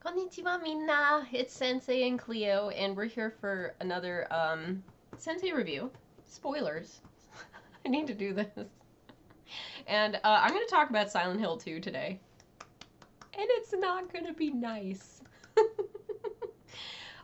Konnichiwa minna, it's Sensei and Cleo, and we're here for another Sensei review. Spoilers. I need to do this. And I'm going to talk about Silent Hill 2 today. And it's not going to be nice.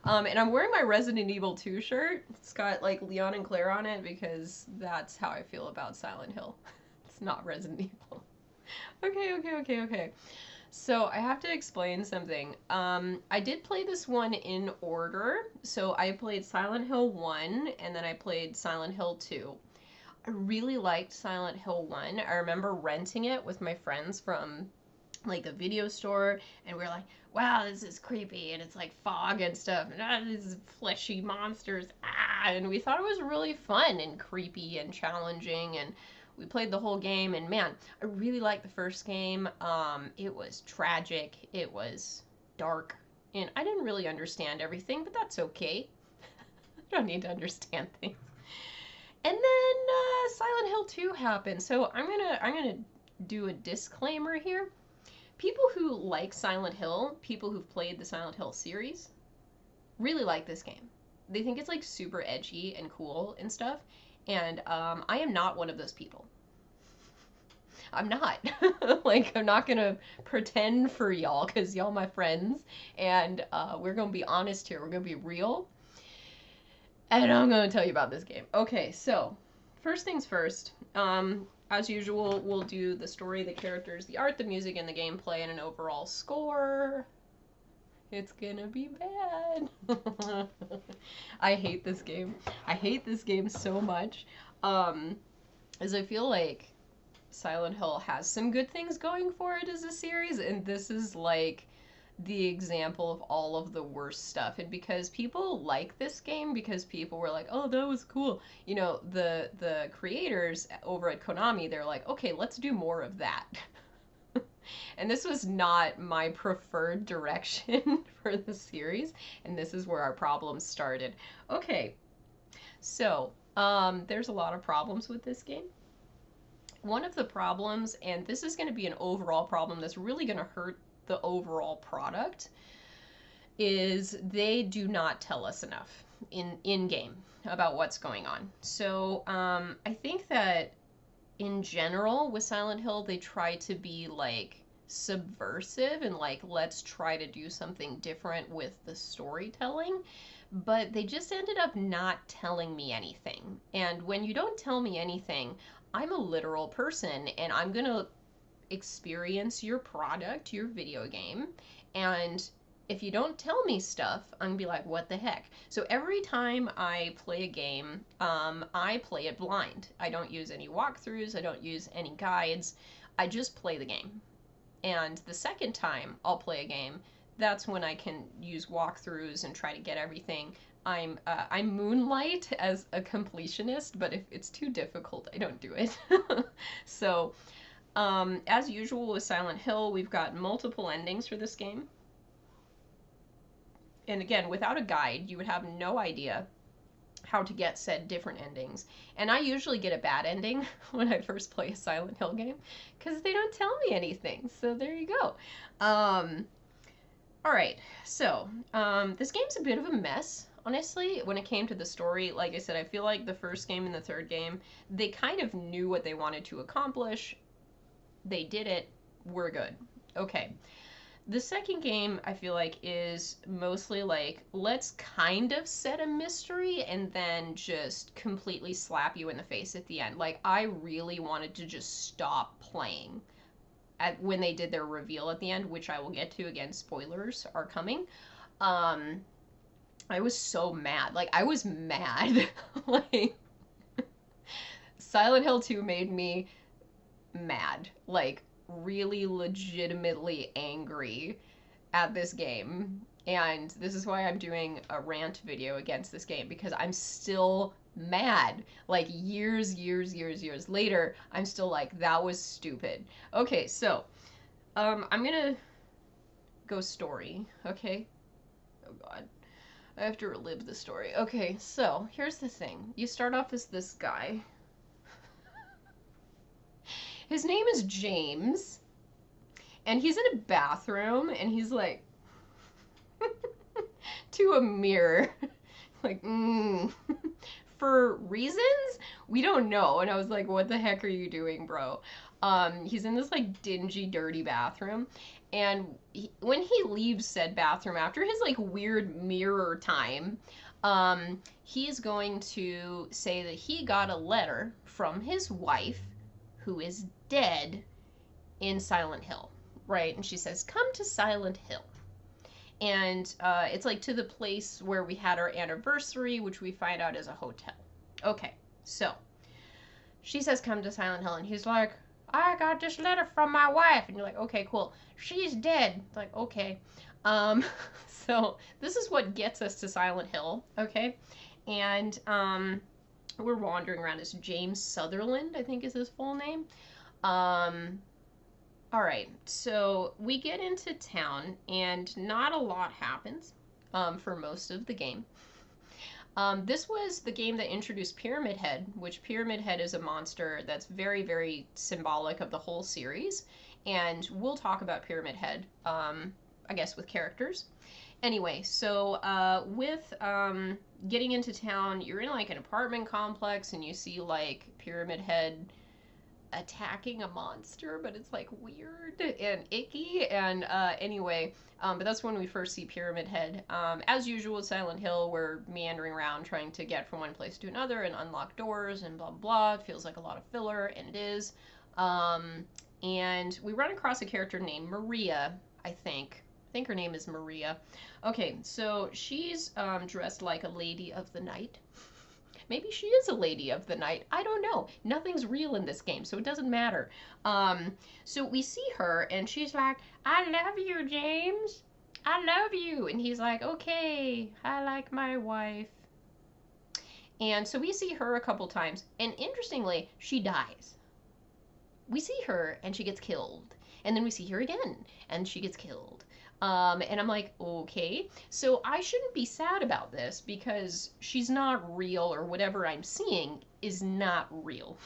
And I'm wearing my Resident Evil 2 shirt. It's got like Leon and Claire on it because that's how I feel about Silent Hill. It's not Resident Evil. Okay. So I have to explain something. I did play this one in order. So I played Silent Hill 1 and then I played Silent Hill 2. I really liked Silent Hill 1. I remember renting it with my friends from like the video store, and we were like, wow, this is creepy, and it's like fog and stuff, and these fleshy monsters, and we thought it was really fun and creepy and challenging, and we played the whole game, and man, I really liked the first game. It was tragic, it was dark, and I didn't really understand everything, but that's okay. I don't need to understand things. And then Silent Hill 2 happened, so I'm gonna do a disclaimer here. People who like Silent Hill, people who've played the Silent Hill series, really like this game. They think it's like super edgy and cool and stuff. And I am not one of those people. I'm not. Like, I'm not gonna pretend for y'all because y'all my friends. And we're gonna be honest here. We're gonna be real. And I'm gonna tell you about this game. Okay, so first things first. As usual, we'll do the story, the characters, the art, the music, and the gameplay, and an overall score. It's gonna be bad. I hate this game. I hate this game so much. As I feel like Silent Hill has some good things going for it as a series, and this is like the example of all of the worst stuff. And because people like this game, because people were like, oh, that was cool, you know, the creators over at Konami, they're like, okay, let's do more of that. And this was not my preferred direction for the series, and this is where our problems started. Okay, so there's a lot of problems with this game. One of the problems, and this is going to be an overall problem that's really going to hurt the overall product, is they do not tell us enough in game about what's going on. So I think that in general with Silent Hill they try to be like subversive and like let's try to do something different with the storytelling, but they just ended up not telling me anything. And when you don't tell me anything, I'm a literal person and I'm going to experience your product, your video game, and if you don't tell me stuff, I'm gonna be like, what the heck? So every time I play a game, I play it blind. I don't use any walkthroughs, I don't use any guides, I just play the game. And the second time I'll play a game, that's when I can use walkthroughs and try to get everything. I moonlight as a completionist, but if it's too difficult, I don't do it. So as usual with Silent Hill, we've got multiple endings for this game. And again, without a guide, you would have no idea how to get said different endings. And I usually get a bad ending when I first play a Silent Hill game because they don't tell me anything. So there you go. All right, so this game's a bit of a mess. Honestly, when it came to the story, like I said, I feel like the first game and the third game, they kind of knew what they wanted to accomplish. They did it. We're good. Okay. The second game, I feel like, is mostly like, let's kind of set a mystery and then just completely slap you in the face at the end. Like, I really wanted to just stop playing when they did their reveal at the end, which I will get to. Again, spoilers are coming. I was so mad. Like, I was mad. Like, Silent Hill 2 made me mad. Like, really legitimately angry at this game. And this is why I'm doing a rant video against this game, because I'm still mad. Like, years later, I'm still like, that was stupid. Okay, so I'm gonna go story, okay? Oh god, I have to relive the story. Okay, so here's the thing. You start off as this guy. His name is James, and he's in a bathroom, and he's like, to a mirror. Like, for reasons we don't know. And I was like, what the heck are you doing, bro? He's in this like dingy, dirty bathroom. And when he leaves said bathroom after his like weird mirror time, he's going to say that he got a letter from his wife, who is dead, in Silent Hill, right? And she says, come to Silent Hill. And it's like to the place where we had our anniversary, which we find out is a hotel. Okay, so she says, come to Silent Hill. And he's like, I got this letter from my wife. And you're like, okay, cool. She's dead. It's like, okay. So this is what gets us to Silent Hill, okay? And we're wandering around. It's James Sutherland, I think is his full name. All right, so we get into town, and not a lot happens for most of the game. This was the game that introduced Pyramid Head, which Pyramid Head is a monster that's very, very symbolic of the whole series. And we'll talk about Pyramid Head, I guess, with characters. Anyway, so with getting into town, you're in like an apartment complex, and you see like Pyramid Head attacking a monster, but it's like weird and icky. And anyway, but that's when we first see Pyramid Head. As usual with Silent Hill, we're meandering around trying to get from one place to another and unlock doors and blah blah. It feels like a lot of filler, and it is. And we run across a character named Maria, I think her name is Maria. Okay, so she's dressed like a lady of the night. Maybe she is a lady of the night. I don't know. Nothing's real in this game, so it doesn't matter. So we see her, and she's like, I love you, James. I love you. And he's like, okay, I like my wife. And so we see her a couple times, and interestingly, she dies. We see her, and she gets killed. And then we see her again, and she gets killed. And I'm like, okay, so I shouldn't be sad about this because she's not real, or whatever I'm seeing is not real.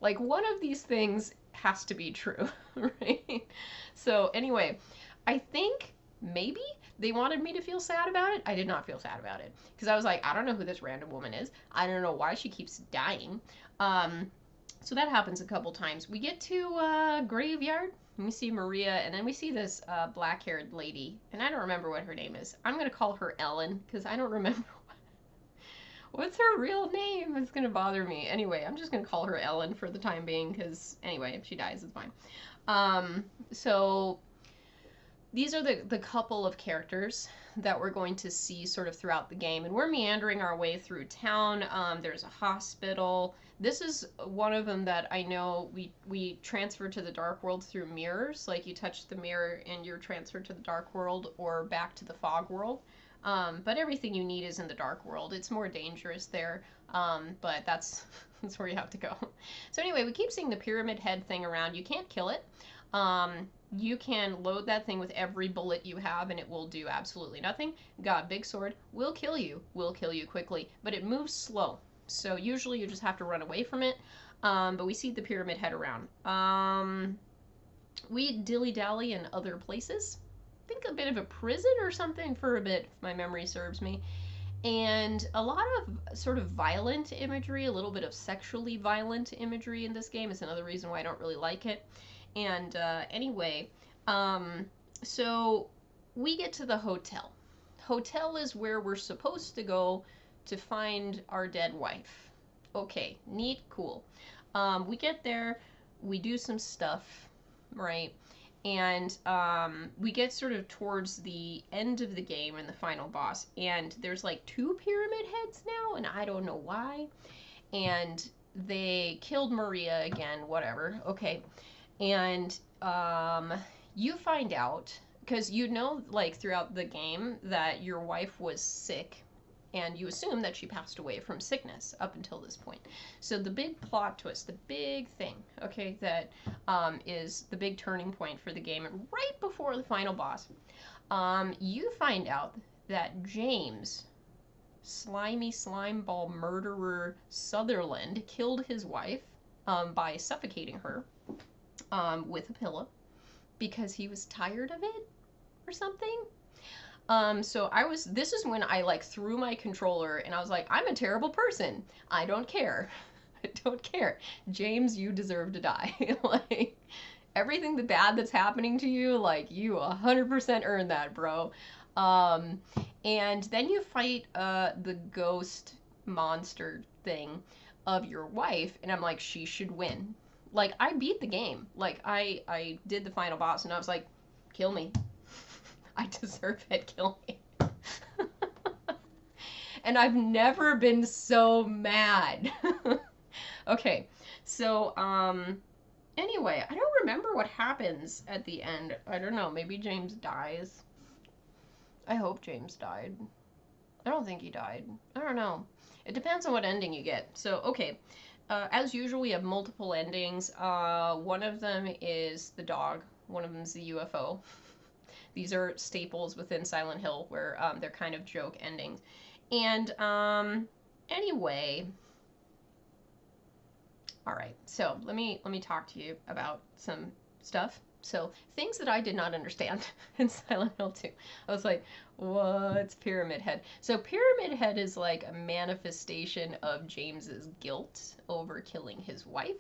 Like, one of these things has to be true, right? So anyway, I think maybe they wanted me to feel sad about it. I did not feel sad about it because I was like, I don't know who this random woman is. I don't know why she keeps dying. So that happens a couple times. We get to a graveyard. We see Maria, and then we see this black-haired lady, and I don't remember what her name is. I'm going to call her Ellen, because I don't remember what's her real name. It's going to bother me. Anyway, I'm just going to call her Ellen for the time being, because, anyway, if she dies, it's fine. So these are the couple of characters that we're going to see sort of throughout the game, and we're meandering our way through town. There's a hospital. This is one of them that I know we transfer to the dark world through mirrors. Like, you touch the mirror and you're transferred to the dark world or back to the fog world. But everything you need is in the dark world. It's more dangerous there, but that's where you have to go. So anyway, we keep seeing the Pyramid Head thing around. You can't kill it. You can load that thing with every bullet you have, and it will do absolutely nothing. Got a big sword. Will kill you quickly, but it moves slow. So usually you just have to run away from it. But we see the Pyramid Head around. We dilly-dally in other places. I think a bit of a prison or something for a bit, if my memory serves me. And a lot of sort of violent imagery, a little bit of sexually violent imagery in this game is another reason why I don't really like it. And anyway, so we get to the hotel. Hotel is where we're supposed to go to find our dead wife. Okay, neat, cool. We get there, we do some stuff, right? And we get sort of towards the end of the game and the final boss, and there's like 2 pyramid heads now, and I don't know why. And they killed Maria again, whatever. Okay. And you find out, because you know, like, throughout the game that your wife was sick, and you assume that she passed away from sickness up until this point. So the big plot twist, the big thing, okay, that is the big turning point for the game, and right before the final boss, you find out that James, slimy slimeball murderer Sutherland, killed his wife by suffocating her with a pillow because he was tired of it or something. So this is when I like threw my controller and I was like, I'm a terrible person. I don't care. I don't care. James, you deserve to die. Like, everything the bad that's happening to you, like, you 100% earned that, bro. Um, and then you fight, the ghost monster thing of your wife, and I'm like, she should win. Like, I beat the game. Like, I did the final boss, and I was like, kill me. I deserve it. Kill me. And I've never been so mad. Okay, so anyway, I don't remember what happens at the end. I don't know. Maybe James dies. I hope James died. I don't think he died. I don't know. It depends on what ending you get. So, okay. As usual, we have multiple endings. One of them is the dog. One of them is the UFO. These are staples within Silent Hill where they're kind of joke endings. And anyway, all right. So let me talk to you about some stuff. So things that I did not understand in Silent Hill 2. I was like, what's Pyramid Head? So Pyramid Head is like a manifestation of James's guilt over killing his wife.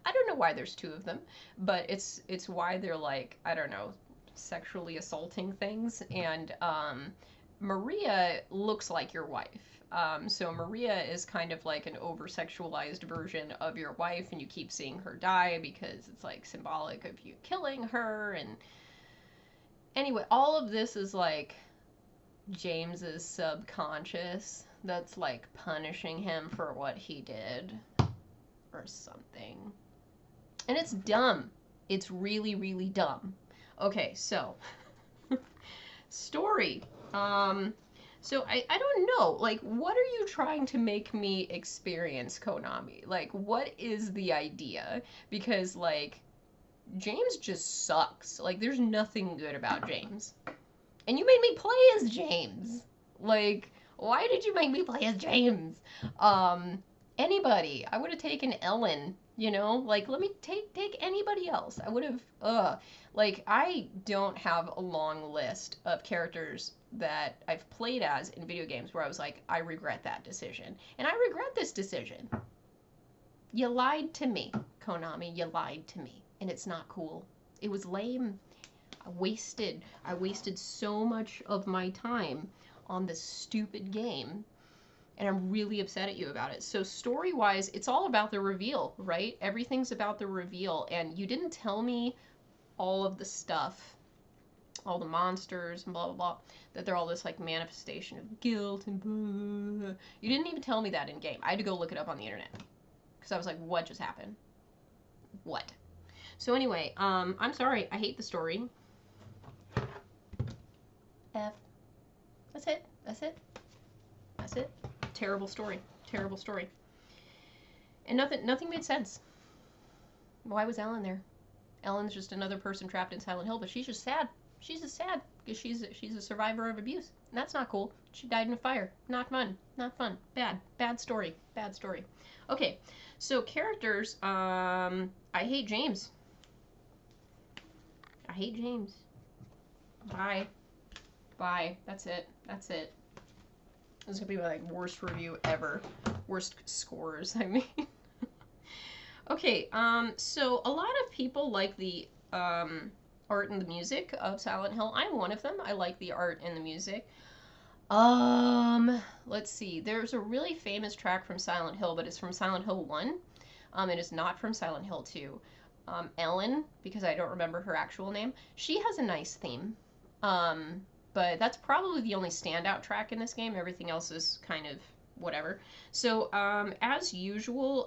I don't know why there's two of them, but it's why they're like, I don't know, sexually assaulting things. And Maria looks like your wife. So Maria is kind of like an over-sexualized version of your wife, and you keep seeing her die because it's like symbolic of you killing her. And anyway, all of this is like James's subconscious that's like punishing him for what he did or something. And it's dumb. It's really, really dumb. Okay, so story. So I don't know, like, what are you trying to make me experience, Konami? Like, what is the idea? Because, like, James just sucks. Like, there's nothing good about James. And you made me play as James. Like, why did you make me play as James? Anybody. I would have taken Ellen, you know? Like, let me take anybody else. I would have, like, I don't have a long list of characters that I've played as in video games where I was like, I regret that decision. And I regret this decision. You lied to me, Konami. You lied to me. And it's not cool. It was lame. I wasted so much of my time on this stupid game. And I'm really upset at you about it. So story-wise, it's all about the reveal, right? Everything's about the reveal. And you didn't tell me all of the stuff, all the monsters and blah, blah, blah, that they're all this, like, manifestation of guilt and blah. You didn't even tell me that in game. I had to go look it up on the internet. Because I was like, what just happened? What? So anyway, I'm sorry. I hate the story. F. That's it. That's it. That's it. Terrible story. Terrible story. And nothing made sense. Why was Ellen there? Ellen's just another person trapped in Silent Hill, but she's just sad. She's just sad because she's a survivor of abuse. And that's not cool. She died in a fire. Not fun. Not fun. Bad story. Bad story. Okay, so characters. I hate James. I hate James. Bye. Bye. That's it. That's it. This is gonna be my like worst review ever. Worst scores, I mean. Okay, so a lot of people like the art and the music of Silent Hill. I'm one of them. I like the art and the music. Let's see. There's a really famous track from Silent Hill, but it's from Silent Hill 1. It is not from Silent Hill 2. Ellen, because I don't remember her actual name, she has a nice theme. But that's probably the only standout track in this game. Everything else is kind of whatever. So, as usual,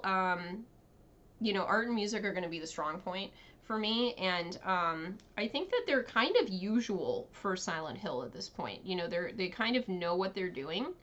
you know, art and music are going to be the strong point for me, and I think that they're kind of usual for Silent Hill at this point. You know, they kind of know what they're doing,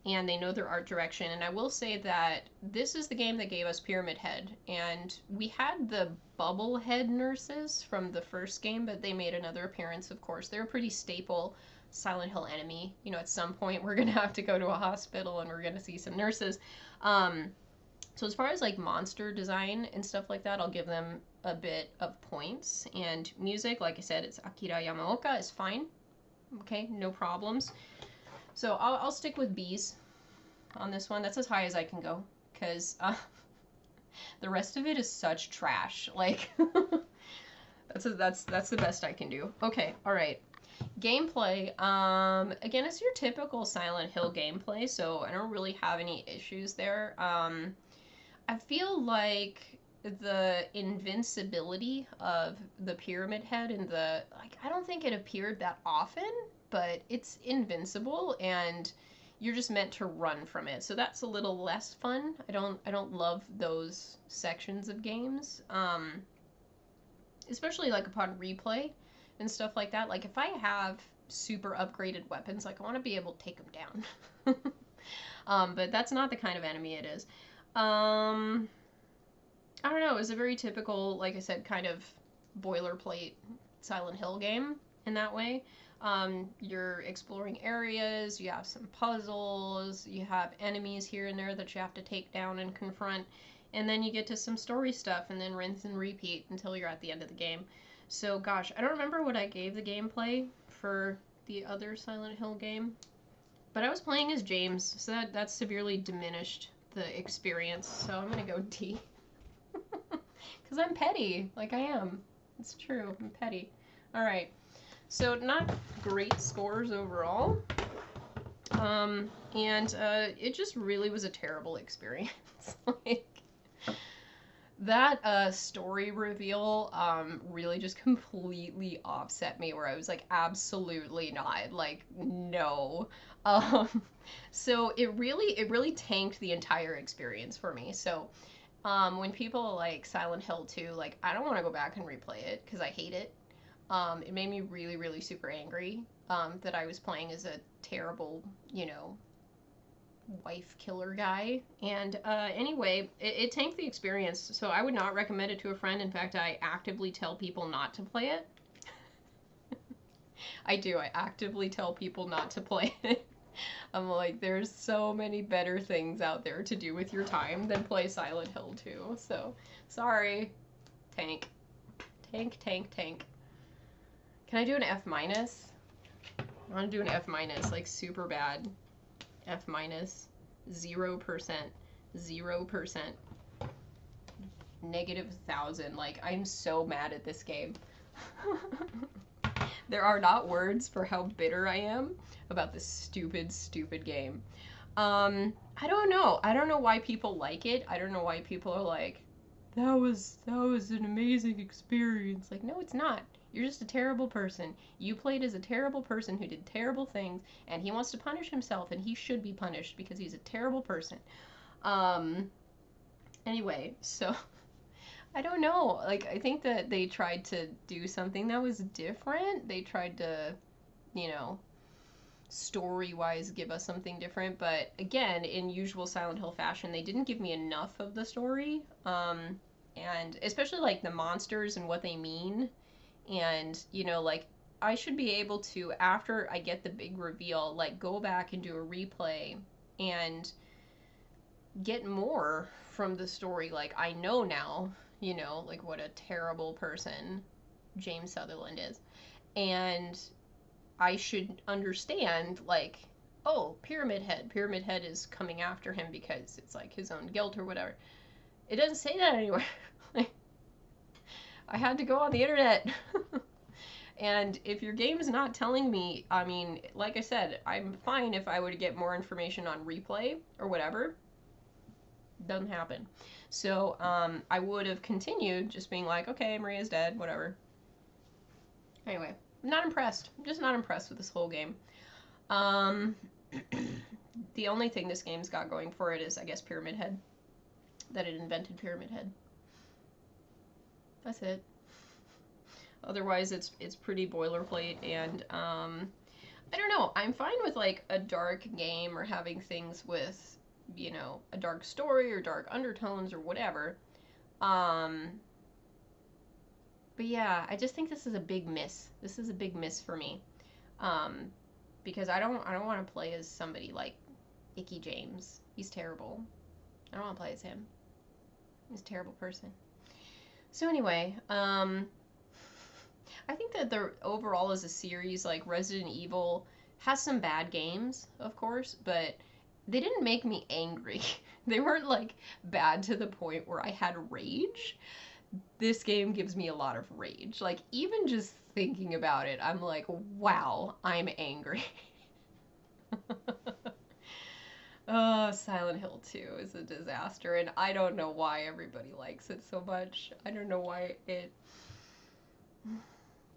and they know their art direction. And I will say that this is the game that gave us Pyramid Head, and we had the bubble head nurses from the first game, but they made another appearance, of course. They're a pretty staple Silent Hill enemy. You know, at some point we're gonna have to go to a hospital and we're gonna see some nurses. So as far as like monster design and stuff like that, I'll give them a bit of points. And music, like I said, it's Akira Yamaoka, is fine. Okay, no problems. So I'll stick with B's on this one. That's as high as I can go, because the rest of it is such trash. Like, that's the best I can do. Okay, all right. Gameplay. Again, it's your typical Silent Hill gameplay, so I don't really have any issues there. I feel like the invincibility of the Pyramid Head and the like, I don't think it appeared that often, but it's invincible and you're just meant to run from it. So that's a little less fun. I don't love those sections of games. Especially like upon replay and stuff like that. Like if I have super upgraded weapons, like I want to be able to take them down. But that's not the kind of enemy it is. I don't know, it was a very typical, like I said, kind of boilerplate Silent Hill game in that way. You're exploring areas, you have some puzzles, you have enemies here and there that you have to take down and confront, and then you get to some story stuff, and then rinse and repeat until you're at the end of the game. So, gosh, I don't remember what I gave the gameplay for the other Silent Hill game, but I was playing as James, so that severely diminished the experience, so I'm gonna go D. Because I'm petty, like I am. It's true, I'm petty. Alright, so not great scores overall. It just really was a terrible experience. Like, that story reveal really just completely offset me, where I was like, absolutely not, like, no. So it really tanked the entire experience for me. So when people like Silent Hill 2, like, I don't want to go back and replay it because I hate it. It made me really super angry that I was playing as a terrible, wife killer guy. And anyway, it tanked the experience, so I would not recommend it to a friend. In fact, I actively tell people not to play it. I actively tell people not to play it. I'm like, there's so many better things out there to do with your time than play Silent Hill 2. So, sorry. Tank. Tank. Can I do an F minus? I want to do an F minus, like super bad. F minus. 0%. 0%. -1,000. Like, I'm so mad at this game. There are not words for how bitter I am about this stupid game. I don't know. I don't know why people like it. I don't know why people are like, that was an amazing experience. Like, no, it's not. You're just a terrible person. You played as a terrible person who did terrible things, and he wants to punish himself, and he should be punished because he's a terrible person. Anyway, so I don't know. Like, I think that they tried to do something that was different. They tried to, story-wise give us something different. But again, in usual Silent Hill fashion, they didn't give me enough of the story. And especially, like, the monsters and what they mean. And, like, I should be able to, after I get the big reveal, like, go back and do a replay and get more from the story. Like, I know now, like, what a terrible person James Sutherland is. And I should understand, like, oh, Pyramid Head is coming after him because it's, like, his own guilt or whatever. It doesn't say that anywhere. I had to go on the internet. And if your game is not telling me, I mean, like I said, I'm fine if I were to get more information on replay or whatever. Doesn't happen. So I would have continued just being like, okay, Maria's dead, whatever. Anyway, I'm not impressed. I'm just not impressed with this whole game. The only thing this game's got going for it is, I guess, Pyramid Head. That it invented Pyramid Head. That's it. Otherwise, it's pretty boilerplate, and I don't know. I'm fine with, like, a dark game or having things with, a dark story or dark undertones or whatever. But yeah, I just think this is a big miss. This is a big miss for me. Because I don't want to play as somebody like Icky James. He's terrible. I don't want to play as him. He's a terrible person. So anyway, I think that the overall as a series, like Resident Evil, has some bad games, of course, but they didn't make me angry. They weren't like bad to the point where I had rage. This game gives me a lot of rage. Like even just thinking about it, I'm like, wow, I'm angry. Oh, Silent Hill 2 is a disaster, and I don't know why everybody likes it so much. I don't know why it.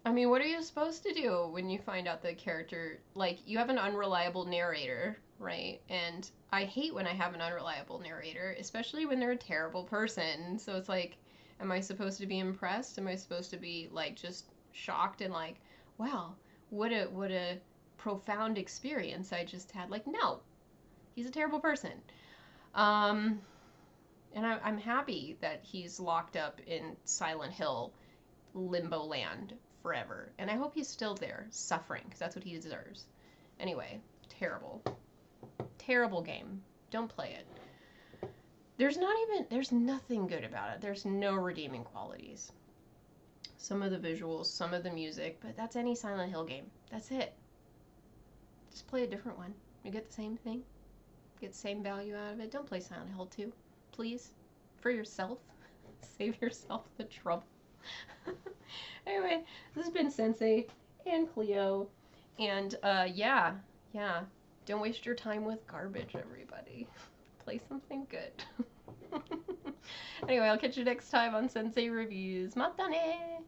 I mean, what are you supposed to do when you find out the character, like, you have an unreliable narrator, right? And I hate when I have an unreliable narrator, especially when they're a terrible person. So it's like, am I supposed to be impressed? Am I supposed to be, like, just shocked and like, wow, what a profound experience I just had? Like, no, he's a terrible person. Um, and I'm happy that he's locked up in Silent Hill limbo land forever. And I hope he's still there, suffering, because that's what he deserves. Anyway, terrible. Terrible game. Don't play it. There's nothing good about it. There's no redeeming qualities. Some of the visuals, some of the music, but that's any Silent Hill game. That's it. Just play a different one. You get the same thing. Get the same value out of it. Don't play Silent Hill 2. Please. For yourself. Save yourself the trouble. Anyway, this has been Sensei and Cleo. And yeah. Don't waste your time with garbage, everybody. Play something good. Anyway, I'll catch you next time on Sensei Reviews. Mata ne!